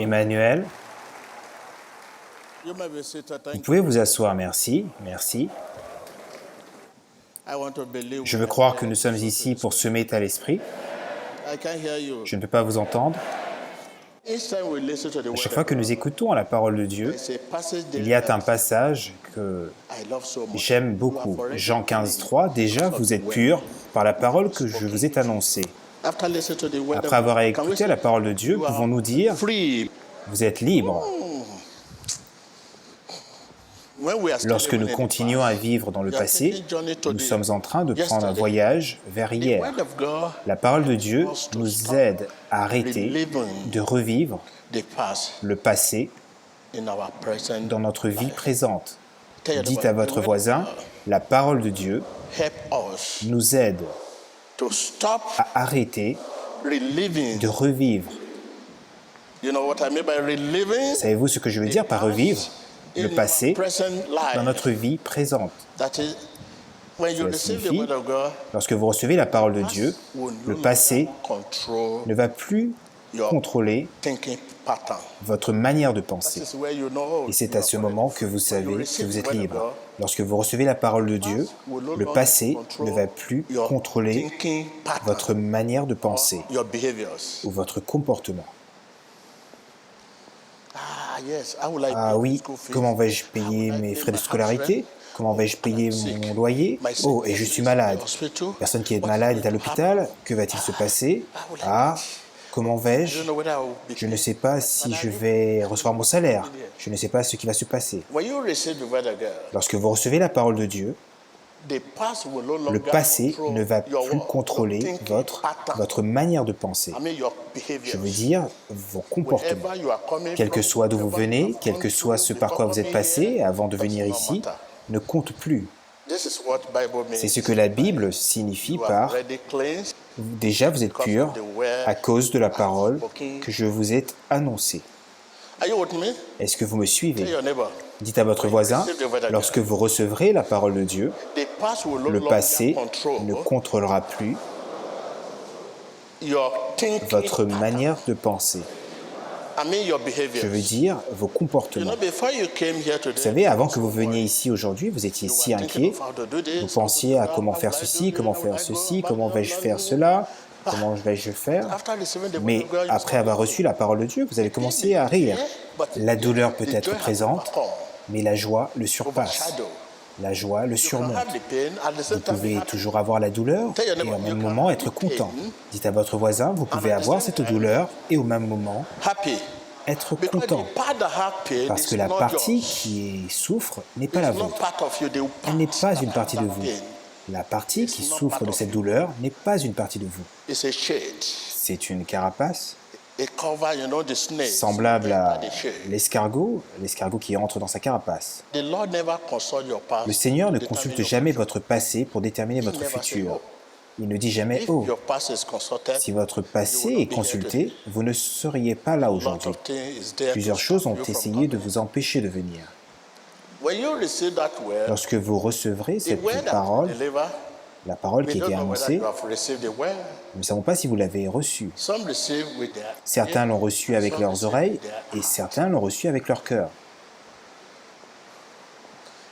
Emmanuel, You may be seated. vous Thank pouvez vous asseoir, merci, merci. you. I want to believe Je we veux are croire here que nous to sommes sow to ici the pour Spirit. semer à l'esprit. I can hear you. Je ne peux pas vous entendre. Each time we listen to the À word chaque of fois que nous God, écoutons la parole de Dieu, there's a passage il there y a that un passage que I love so much. j'aime You beaucoup. have already Jean clean 15,3, déjà vous êtes purs par la parole que je vous ai annoncée. After listening to the word Après of avoir God, can we écouté say la parole de Dieu, you are pouvons-nous dire, free? vous êtes libres. When we are still Lorsque living nous in the continuons past, à vivre dans le we are passé, taking journey nous today. sommes en train de prendre un Yesterday, voyage vers the hier. word of God La parole de Dieu us to nous stop aide à arrêter reliving de revivre the past le passé in our present dans notre vie life. présente. Tell your Dites neighbor, à the votre word of voisin, God la parole de Dieu help us nous aide to stop à arrêter reliving. de revivre. You know what I mean by reliving? Savez-vous ce que je veux dire par revivre? Le In passé our present life. dans notre vie présente. That is, when you Cela receive the signifie, word of God, lorsque vous recevez la parole de Dieu, will le no passé longer control ne va plus your contrôler thinking pattern. votre manière de This penser. is where you know Et c'est you à are ce already moment que free. vous When savez you que receive vous the êtes word of libre. God, Lorsque vous recevez la parole de Dieu, will no le longer passé control ne va plus your contrôler thinking pattern votre manière de or penser your behaviors. ou votre comportement. Ah yes, how will I Ah pay oui, school fees? comment vais-je How payer will I mes pay frais de my house scolarité? rent? Comment vais-je payer mon loyer? My Oh, et sickness je suis is malade. in the hospital. Personne qui est What malade is est à going to l'hôpital. happen? Que va-t-il se passer? How will I Ah, manage? comment I vais-je? don't know whether I will be Je ne paid sais pas my si je salary. vais recevoir mon salaire. Je ne sais pas ce qui va se passer. When you receive the word of God, Lorsque vous recevez la parole de Dieu, the past will no le longer passé control ne va your plus what? contrôler Your thinking pattern. votre manière de penser. I mean your Je veux behaviors. dire vos comportements. Wherever you are coming Quel que from, soit d'où vous whatever you venez, have quel gone que soit through ce par quoi before vous êtes coming passé here, avant de does venir not ici, matter. ne compte plus. This is what Bible means. C'est ce que la Bible signifie You have par already cleansed déjà vous êtes because purs of the word à cause de la I have parole spoken. que je vous ai annoncée. Are you with me? Est-ce que vous me Tell suivez? your neighbor. Dites à votre voisin, lorsque vous recevrez la parole de Dieu, The past will no le longer passé control ne contrôlera plus your thinking votre pattern. manière de penser. I mean your Je veux behaviors. dire vos You comportements. know, before you came here today, Vous savez, avant que vous veniez ici aujourd'hui, vous étiez you si were thinking inquiet. of how to do this, Vous pensiez à comment faire ceci, comment faire ceci, comment vais-je faire cela, comment vais-je faire. After receiving the word Mais of God, you après avoir reçu la parole de Dieu, vous allez commencer à rire. La douleur peut être présente, mais la joie le surpasse. overshadow. La joie le You can surmonte. have the pain at the Vous same time be pouvez happy. toujours avoir la douleur et au même moment être content. Dites à votre voisin, vous pouvez avoir cette douleur et au même moment Happy. être Because content. the part that have pain Parce is que la not partie yours. qui souffre n'est pas la It's not vôtre. part of you. The Elle n'est part pas that une has partie de that vous. pain La partie qui souffre de cette douleur n'est pas une partie de vous. is a shade. C'est une carapace A cover, you know, the snake. semblable à The shade. l'escargot qui entre dans sa carapace. The Lord never consult your past. Le Seigneur ne to determine consulte your jamais future. votre passé pour déterminer votre never say, futur. "Oh." Il ne dit jamais If « Oh ». your past is consulted, Si votre passé you will est not be consulté, here vous ne seriez pas là today. A lot aujourd'hui. of things is there to Plusieurs choses stop ont you from essayé de coming. vous empêcher de venir. When you receive that word, Lorsque vous recevrez the cette word that parole, deliver, la parole we qui don't était know whether annoncée, you have received the word. nous ne savons pas si vous l'avez reçue. Some receive with their Certains l'ont reçu avec some leurs receive oreilles with their et heart. certains l'ont reçu avec leur cœur.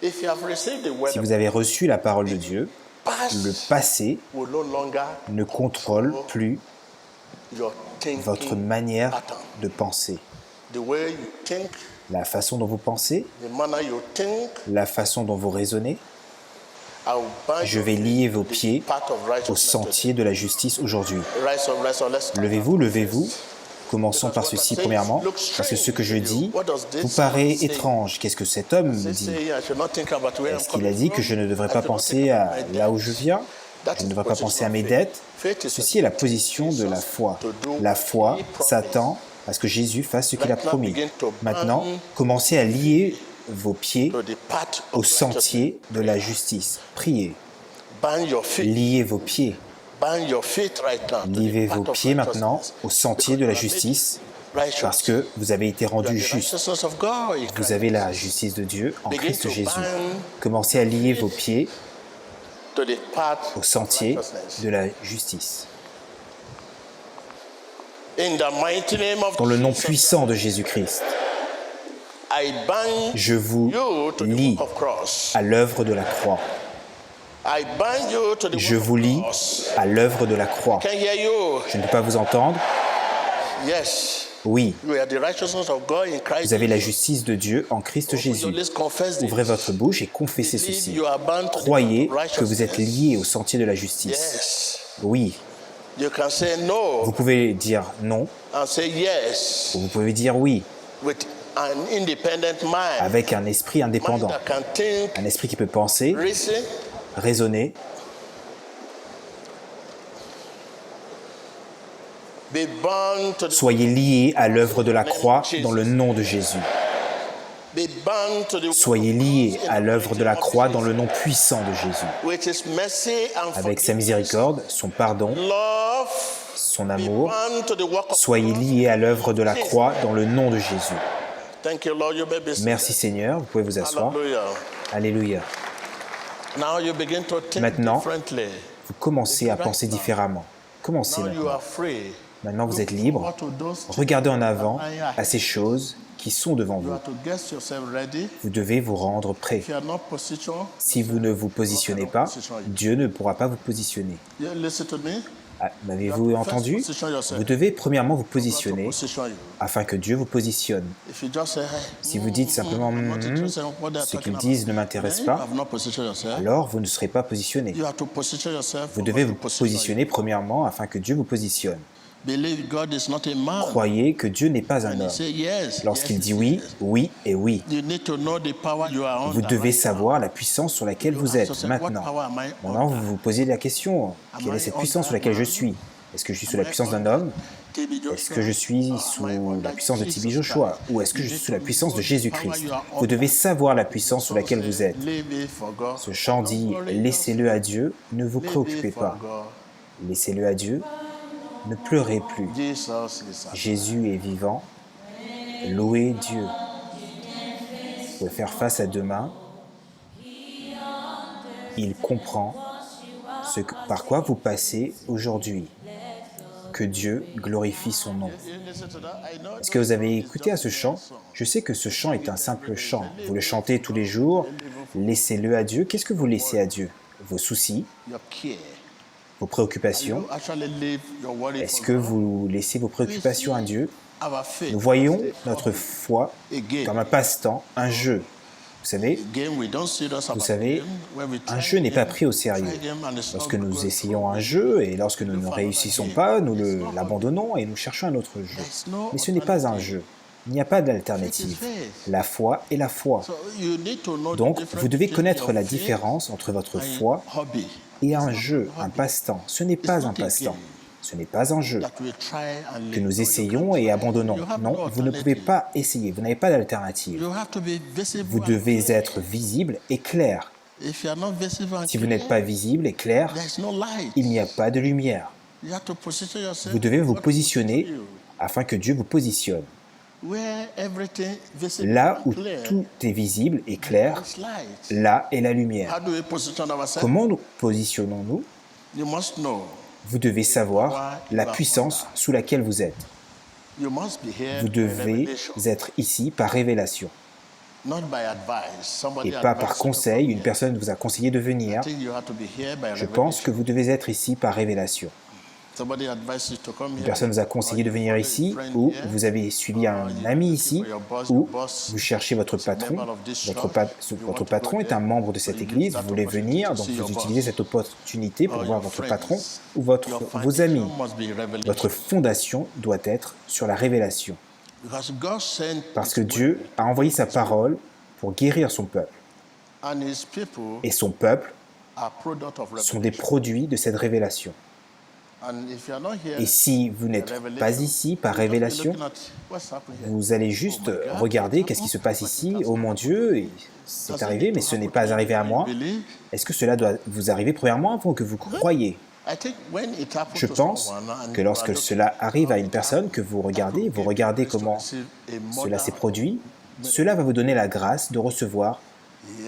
If you have received the word Si of vous avez reçu la parole de Dieu, past le passé will no longer ne contrôle plus your thinking votre manière pattern. de penser. The way you think, La façon dont vous pensez, the manner you think, la façon dont vous raisonnez, I will bind je your vais feet lier vos to the pieds path of au righteousness sentier de la justice aujourd'hui. today. Rise up, let's start. Levez-vous, levez-vous. Commençons par ceci premièrement, parce que ce que je dis vous paraît étrange. Qu'est-ce que cet homme me dit? Est-ce qu'il a dit que je ne devrais pas penser à là où je viens? Je ne devrais pas penser à mes dettes? Ceci est la position de la foi. La foi s'attend à ce que Jésus fasse ce qu'il a promis. Maintenant, commencez à lier vos pieds to the path au of righteousness. sentier de la justice. Priez. Bind your feet. Liez vos pieds. Bind your feet right now to the Liez path vos of pieds maintenant righteousness. au sentier de la Because you are justice made righteous. parce que vous avez été You are rendu the juste. righteousness of God in Vous Christ avez la Jesus. justice de Dieu en Begin Christ to Jésus. bind Commencez à lier vos pieds to the path au of sentier righteousness. de la justice. In the mighty name of Dans le nom Jesus, puissant de Jésus-Christ, I bind je vous you to the lie work of cross. à l'œuvre de la croix. I bind you to the Je work vous of lie cross. à l'œuvre de la croix. Can hear you? Je ne peux pas vous entendre. Yes. Oui, You are the righteousness of God in Christ. vous avez la justice de Dieu en Christ Open your Jésus. lips, confess Ouvrez this. votre bouche et confessez Believe ceci. you are bound to the Croyez path of que vous êtes righteousness. liés au sentier de la justice. Yes. Oui, You can say vous no pouvez dire non, and say yes ou vous pouvez dire oui, with an independent mind. avec un esprit Mind indépendant. that can think, Un esprit qui peut penser, reason. raisonner. Be bound to the Soyez liés à l'œuvre de la croix dans le nom de Jésus. Be bound to the Soyez liés à l'œuvre de la croix dans le nom puissant de Jésus. with his mercy and Avec sa miséricorde, son pardon, love. son Be amour, bound to the work of soyez liés à l'œuvre de la croix dans le nom de Jésus. Thank you, Lord. You may be seated. Merci Seigneur, vous pouvez vous asseoir. Hallelujah. Alléluia. Now you begin to think Maintenant, differently. Vous commencez à penser différemment. Commencez Now you maintenant. are free. Maintenant, vous êtes libre. Regardez en avant à ces choses qui sont devant You vous. have to get yourself ready. Vous devez vous rendre prêt. If you are not positioned, Si vous ne vous positionnez pas, Dieu ne pourra pas vous positionner. you listen to me. Ah, m'avez-vous entendu? Vous devez premièrement vous God to positionner position you. afin que Dieu vous positionne. If you just say, hey, Si vous dites simplement I'm not interested in what they are ce talking qu'ils about, disent ne m'intéresse then you pas, have not positioned yourself. alors vous ne serez pas positionné. You have to position yourself. Vous for devez God vous to position you. positionner premièrement afin que Dieu vous positionne. Believe God is not a man. Croyez que Dieu n'est pas un And he homme. say yes. Lorsqu'il yes, dit yes, oui, yes. oui et oui. You need to know the power you are Vous under devez right savoir la puissance sur laquelle now. vous You ask êtes yourself, what maintenant. power am I Maintenant, under? vous vous posez la question, quelle est cette puissance sur laquelle je suis? Est-ce que je suis sous la puissance d'un homme? Est-ce que je suis sous la puissance de Tibi Joshua? Ou est-ce que je suis sous la puissance de Jésus-Christ? Vous devez savoir la puissance sur laquelle vous êtes. Leave it for God. Ce chant dit « Laissez-le à Dieu, ne vous Leave préoccupez it for pas. God. Laissez-le à Dieu, ne pleurez plus. Jesus is alive. Jésus est vivant. Louez Dieu. Vous pouvez faire face à demain. Il comprend par quoi vous passez aujourd'hui. Que Dieu glorifie son nom. You listen to that? I know Est-ce que vous avez écouté à ce chant? Je sais que ce chant est un simple chant. Vous le chantez tous les jours. Laissez-le à Dieu. Qu'est-ce que vous laissez à Dieu? Vos soucis, your care. vos préoccupations. You actually leave your worry Est-ce for que God. vous laissez vos préoccupations à Dieu? Our faith. Nous voyons notre foi comme un passe-temps, un jeu. Vous savez, Again, we don't see this vous about savez, game, where we un try jeu n'est pas game, pris au sérieux. try game and it's not Lorsque nous going essayons through. un jeu et lorsque nous ne réussissons pas, nous l'abandonnons et nous cherchons un autre jeu. Mais ce n'est pas un jeu. Il n'y a pas d'alternative. La foi est la foi. So you need to know the Donc, difference vous devez between connaître your la faith différence entre votre and foi hobby et un jeu, un passe-temps. Ce n'est pas un passe-temps. Ce n'est pas un jeu that we try and que live. nous No, you essayons can't et try. abandonnons. You have Non, no vous ne pouvez alternative. pas essayer. Vous n'avez pas d'alternative. You have to be visible Vous and devez clear. être visible et clair. If you are not visible and Si vous clear, n'êtes pas visible et clair, there's no light. il n'y a pas de lumière. You have to position yourself Vous devez vous God positionner position you. afin que Dieu vous positionne. Where everything visible Là and où clear, tout est visible et clair, there's light. là est la lumière. How do we position ourselves? Comment nous positionnons-nous? You must know. Vous devez savoir la puissance sous laquelle vous êtes. You must be here Vous by devez revelation, être ici par révélation not by advice. Somebody et pas advised par you to conseil. come Une here. personne vous a conseillé de venir. I think you have to be here by Je pense que revelation. vous devez être ici par révélation. Somebody advised you to come Une here. personne vous a conseillé de venir ici, ou vous avez suivi un ami ici, ou vous cherchez votre patron. Votre patron est un membre de cette église, vous voulez venir, donc vous utilisez cette opportunité pour voir votre patron ou vos amis. Votre fondation doit être sur la révélation. Because God sent Parce que Dieu a envoyé sa parole pour guérir son peuple. and his people Et son peuple are product of sont des revelation. produits de cette révélation. And if you are not here, Et si vous n'êtes pas ici par révélation, vous allez juste regarder qu'est-ce qui se passe ici. Oh mon Dieu, c'est arrivé, mais ce n'est pas arrivé à moi. Est-ce que cela doit vous arriver premièrement avant que vous croyiez? Je pense que lorsque cela arrive à une personne, que vous regardez comment cela s'est produit, cela va vous donner la grâce de recevoir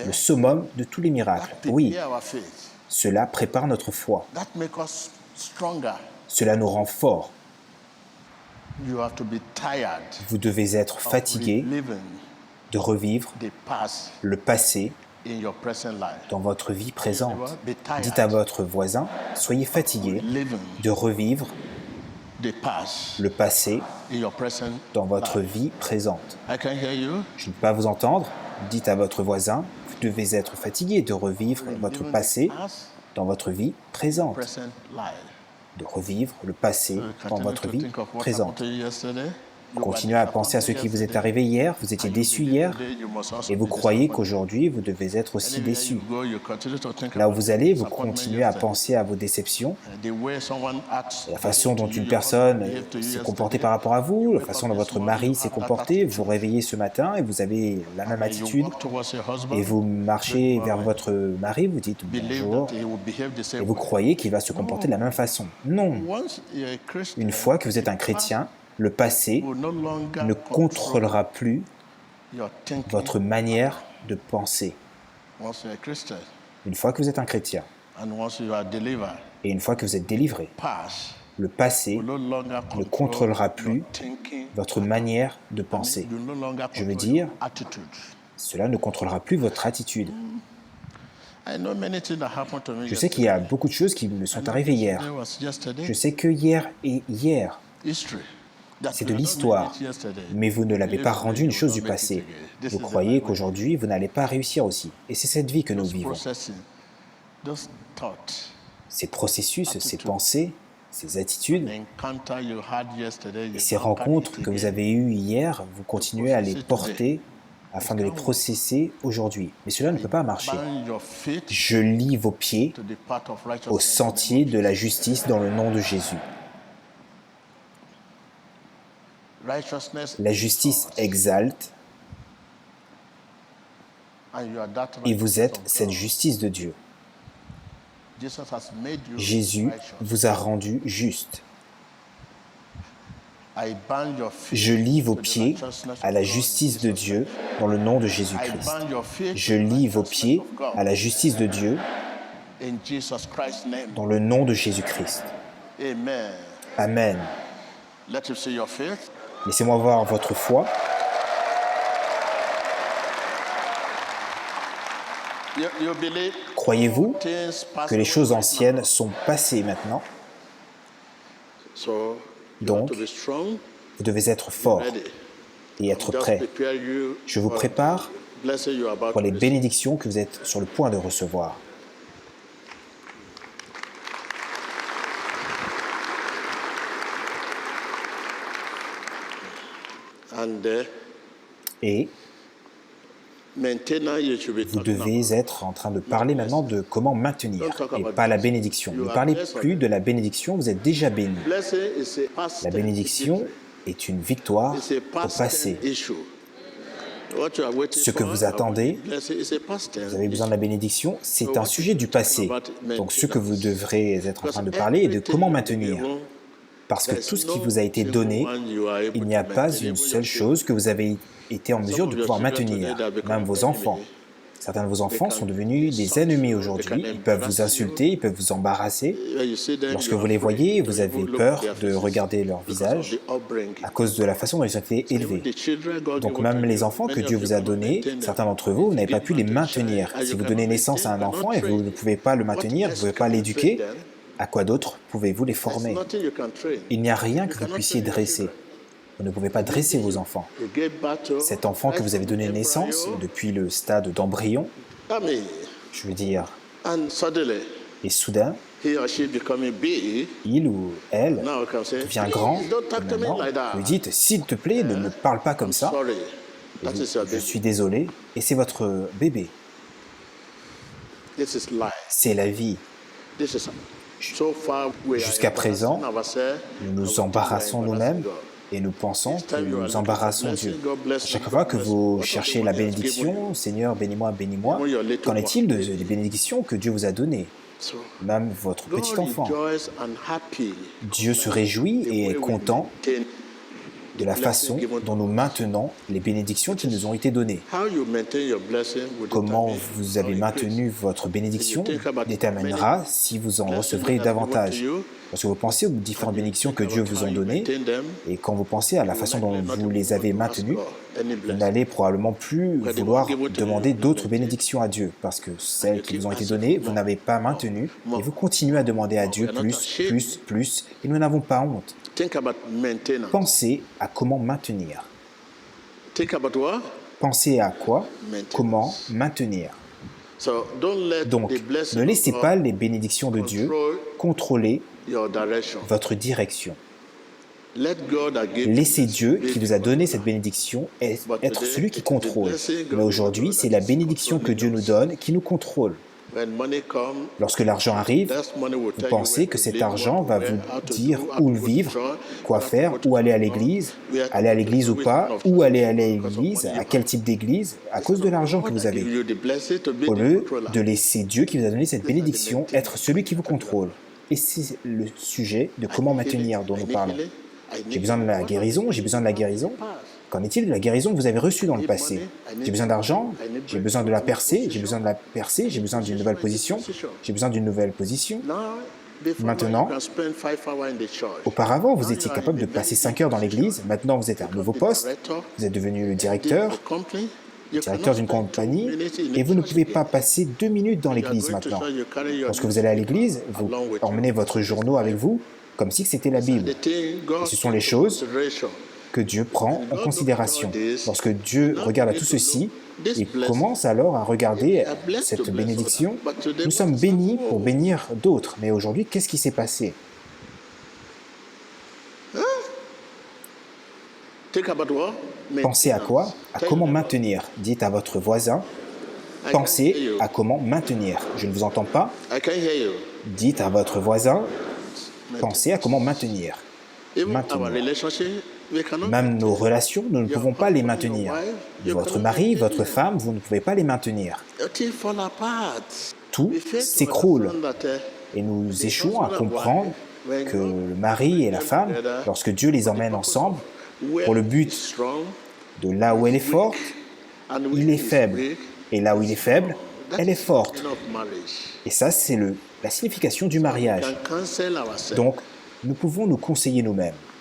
le summum de tous les miracles. Oui, cela prépare notre foi. Cela nous rend forts. You have to be tired Vous devez être of fatigué reliving de revivre the past le passé in your present life. dans votre vie présente. Be tired Dites à votre voisin, soyez fatigué living de revivre the past le passé in your present dans votre life. vie présente. I can hear you. Je ne peux pas vous entendre. Dites à votre voisin, vous devez être fatigué de revivre votre Living passé the past, dans votre vie présente. present life. De revivre le passé So dans continue votre to vie think of what présente. happened to you yesterday. You Continuez were à penser à ce qui vous est disappointed arrivé hier. Vous étiez yesterday. déçu And you hier believe today you must also et vous be croyez disappointed. qu'aujourd'hui vous devez être aussi Anywhere déçu. you go, you continue to think Là où about vous allez, vous disappointment continuez à yesterday. penser à vos déceptions, The way someone acts la façon dont to you, une your husband personne behaved to you s'est comportée yesterday. par rapport à vous, You la wake façon up dont this votre morning, mari you s'est have that comporté, attitude. vous réveillez ce matin et vous avez la même And you attitude walk towards your husband, et vous marchez good vers morning. votre mari, vous dites Believe bonjour that he will behave the et same vous way. croyez qu'il va se comporter de la même façon. Non. Once you're a Christian, Une fois que vous êtes un chrétien, le passé will no longer ne control contrôlera plus your thinking. votre manière de penser. Once you're a Christian, Une fois que vous êtes un chrétien and once you are delivered, et une fois que vous êtes délivré, past le passé will no longer ne control contrôlera plus your thinking. votre manière de penser. Will no longer Je veux control dire, your attitude. cela ne contrôlera plus votre attitude. I know many things that happened to me Je sais qu'il y a beaucoup de choses qui me sont arrivées hier. Yesterday was yesterday. Je sais que hier est hier. History. That C'est you de have not l'histoire. made it yesterday. Mais vous ne l'avez pas Believe rendu me, une you chose will du not make it passé. again. This Vous is the croyez Bible. qu'aujourd'hui, vous n'allez pas réussir aussi. Et c'est cette vie que nous Those vivons. processing, those thoughts, Ces processus, ces pensées, ces attitudes the encounter you had yesterday, et you ces now carry rencontres it que vous again. avez eues hier, vous continuez à les porter afin de les processer aujourd'hui. Mais cela ne peut pas marcher. Bind your feet Je lie vos pieds to the path of au righteousness. sentier de la justice dans le nom de Jésus. Righteousness La justice exalte and you are that et vous êtes righteousness of cette God. justice de Dieu. Jesus has made you Jésus righteous. vous a rendu juste. I bind your feet Je lie vos to the pieds righteousness à of la God. justice de Dieu dans le nom de I Jésus-Christ. bind your feet Je to the lie vos righteousness pieds of God. à la justice de Dieu In Jesus Christ's name. dans le nom de Jésus-Christ. Amen. Amen. Let him see your faith. Laissez-moi voir votre foi. You believe Croyez-vous things pass que les away choses right anciennes now. sont passées maintenant? So you Donc, have to be strong, vous devez être fort ready. et être Just prêt. prepare you Je vous for prépare the blessing you are about pour les to receive. bénédictions que vous êtes sur le point de recevoir. And Et maintainer, you should be vous talking about. devez être en train de parler maintenant de comment maintenir et pas la bénédiction. Ne parlez plus de la bénédiction, vous êtes déjà béni. Blessing is a past La tense bénédiction victory. est une victoire It's a au past passé. tense issue. What you are waiting Ce que for, vous attendez, blessing is a past tense Vous avez besoin de la bénédiction, c'est un sujet du passé. Donc ce que vous devrez être en train de parler est de comment maintenir. Parce que tout ce qui vous a été donné, il n'y a pas une seule chose que vous avez été en mesure de pouvoir maintenir, même vos enfants. Certains de vos enfants sont devenus des ennemis aujourd'hui, ils peuvent vous insulter, ils peuvent vous embarrasser. Lorsque vous les voyez, vous avez peur de regarder leur visage à cause de la façon dont ils ont été élevés. Donc même les enfants que Dieu vous a donnés, certains d'entre vous, vous n'avez pas pu les maintenir. Si vous donnez naissance à un enfant et vous ne pouvez pas le maintenir, vous ne pouvez pas l'éduquer, à quoi d'autre pouvez-vous les former? Il n'y a rien que vous puissiez dresser. Vous ne pouvez pas dresser vos enfants. Cet enfant que vous avez donné naissance depuis le stade d'embryon, je veux dire, et soudain, il ou elle devient grand, et maintenant, vous lui dites, s'il te plaît, ne me parle pas comme ça, je suis désolé, et c'est votre bébé. C'est la vie. Jusqu'à présent, nous nous embarrassons nous-mêmes et nous pensons que nous embarrassons Dieu. Chaque fois que vous cherchez la bénédiction, Seigneur, bénis-moi, bénis-moi, qu'en est-il des bénédictions que Dieu vous a données? Même votre petit enfant. Dieu se réjouit et est content de la façon dont nous maintenons les bénédictions qui nous ont été données. Comment vous avez maintenu votre bénédiction déterminera si vous en recevrez davantage. Parce que vous pensez aux différentes bénédictions que Dieu vous a données, et quand vous pensez à la façon dont vous les avez maintenues, vous n'allez probablement plus vouloir demander d'autres bénédictions à Dieu, parce que celles qui vous ont été données, vous n'avez pas maintenues, et vous continuez à demander à Dieu plus, et nous n'avons pas honte. Pensez à comment maintenir. Pensez à quoi? Comment maintenir. Donc, ne laissez pas les bénédictions de Dieu contrôler votre direction. Laissez Dieu, qui vous a donné cette bénédiction, être celui qui contrôle. Mais aujourd'hui, c'est la bénédiction que Dieu nous donne qui nous contrôle. Lorsque l'argent arrive, vous pensez que cet argent va vous dire où vivre, quoi faire, où aller à l'église ou pas, où aller à l'église, à quel type d'église, à cause de l'argent que vous avez. Au lieu de laisser Dieu qui vous a donné cette bénédiction être celui qui vous contrôle. Et c'est le sujet de comment maintenir dont nous parlons. J'ai besoin de la guérison, j'ai besoin de la guérison. Qu'en est-il de la guérison que vous avez reçue dans le passé? J'ai besoin d'argent, j'ai besoin de la percer, j'ai besoin de la percer, j'ai besoin d'une nouvelle position, j'ai besoin d'une nouvelle position. Maintenant, auparavant, vous étiez capable de passer 5 heures dans l'église, maintenant vous êtes à un nouveau poste, vous êtes devenu le directeur d'une compagnie, et vous ne pouvez pas passer 2 minutes dans l'église maintenant. Lorsque vous allez à l'église, vous emmenez votre journal avec vous, comme si c'était la Bible. Et ce sont les choses que Dieu prend en considération. Lorsque Dieu regarde à tout ceci, il commence alors à regarder cette bénédiction. Nous sommes bénis pour bénir d'autres. Mais aujourd'hui, qu'est-ce qui s'est passé? Pensez à quoi? À comment maintenir. Dites à votre voisin, pensez à comment maintenir. Je ne vous entends pas. Dites à votre voisin, pensez à comment maintenir. Même nos relations, nous ne pouvons pas les maintenir. Votre mari, votre femme, vous ne pouvez pas les maintenir. Tout s'écroule. Et nous échouons à comprendre que le mari et la femme, lorsque Dieu les emmène ensemble, pour le but de là où elle est forte, il est faible. Et là où il est faible, elle est forte. Et ça, c'est la signification du mariage. Donc, nous pouvons nous conseiller nous-mêmes.